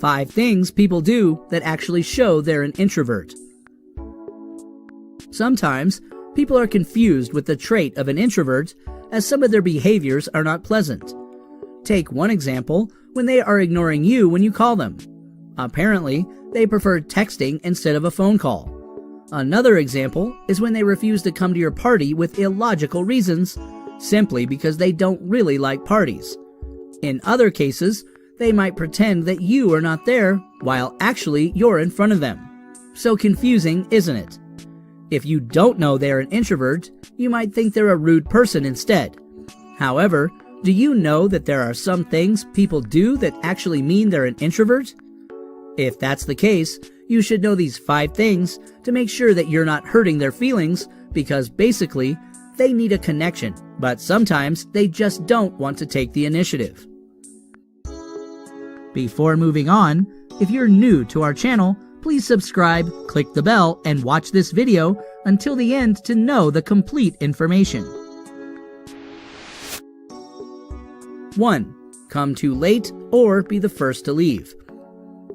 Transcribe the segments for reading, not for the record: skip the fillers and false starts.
5 things people do that actually show they're an introvert. Sometimes, people are confused with the trait of an introvert, as some of their behaviors are not pleasant. Take one example when they are ignoring you when you call them. Apparently, they prefer texting instead of a phone call. Another example is when they refuse to come to your party with illogical reasons, simply because they don't really like parties. In other cases, they might pretend that you are not there, while actually you're in front of them. So confusing, isn't it? If you don't know they're an introvert, you might think they're a rude person instead. However, do you know that there are some things people do that actually mean they're an introvert? If that's the case, you should know these 5 things to make sure that you're not hurting their feelings, because basically, they need a connection, but sometimes they just don't want to take the initiative. Before moving on, if you're new to our channel, please subscribe, click the bell, and watch this video until the end to know the complete information. 1. Come too late or be the first to leave.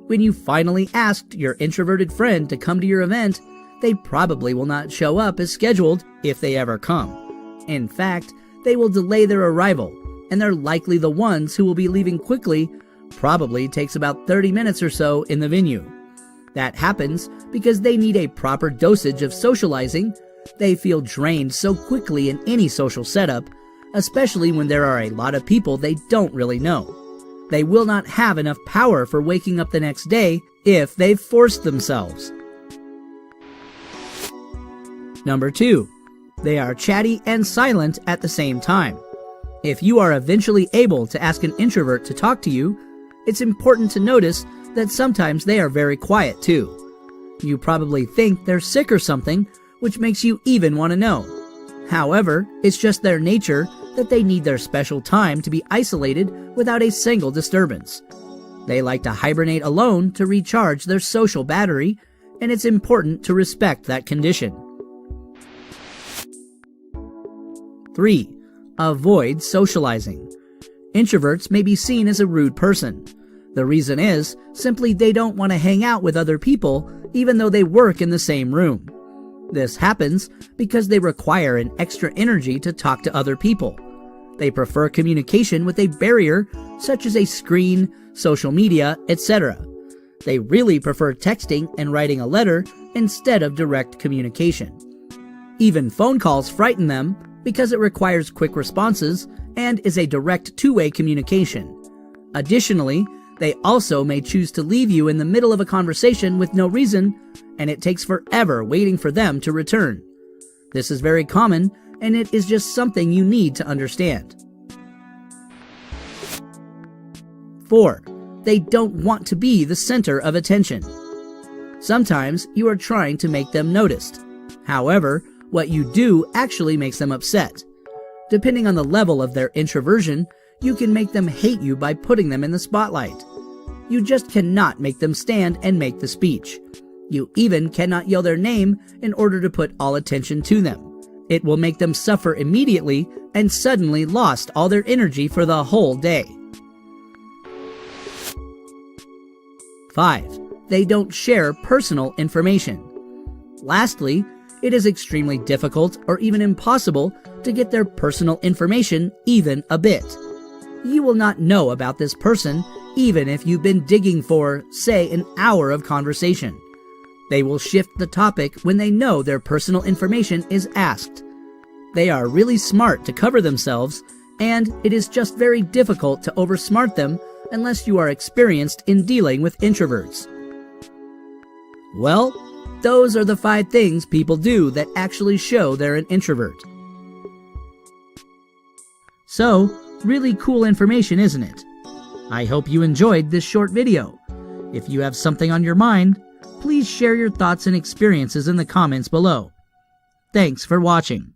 When you finally asked your introverted friend to come to your event, they probably will not show up as scheduled if they ever come. In fact, they will delay their arrival, and they're likely the ones who will be leaving quickly. Probably takes about 30 minutes or so in the venue. That happens because they need a proper dosage of socializing. They feel drained so quickly in any social setup, especially when there are a lot of people they don't really know. They will not have enough power for waking up the next day if they've forced themselves. Number 2. They are chatty and silent at the same time. If you are eventually able to ask an introvert to talk to you, it's important to notice that sometimes they are very quiet too. You probably think they're sick or something, which makes you even want to know. However, it's just their nature that they need their special time to be isolated without a single disturbance. They like to hibernate alone to recharge their social battery, and it's important to respect that condition. 3. Avoid socializing. Introverts may be seen as a rude person. The reason is simply they don't want to hang out with other people even though they work in the same room. This happens because they require an extra energy to talk to other people. They prefer communication with a barrier such as a screen, social media, etc. They really prefer texting and writing a letter instead of direct communication. Even phone calls frighten them because it requires quick responses and is a direct two-way communication. Additionally, they also may choose to leave you in the middle of a conversation with no reason, and it takes forever waiting for them to return. This is very common, and it is just something you need to understand. 4. They don't want to be the center of attention. Sometimes you are trying to make them noticed. However, what you do actually makes them upset. Depending on the level of their introversion, you can make them hate you by putting them in the spotlight. You just cannot make them stand and make the speech. You even cannot yell their name in order to put all attention to them. It will make them suffer immediately and suddenly lost all their energy for the whole day. 5. They don't share personal information. Lastly, it is extremely difficult or even impossible to get their personal information even a bit. You will not know about this person even if you've been digging for, say, an hour of conversation. They will shift the topic when they know their personal information is asked. They are really smart to cover themselves, and it is just very difficult to oversmart them unless you are experienced in dealing with introverts. Well, those are the 5 things people do that actually show they're an introvert. So, really cool information, isn't it? I hope you enjoyed this short video. If you have something on your mind, please share your thoughts and experiences in the comments below. Thanks for watching.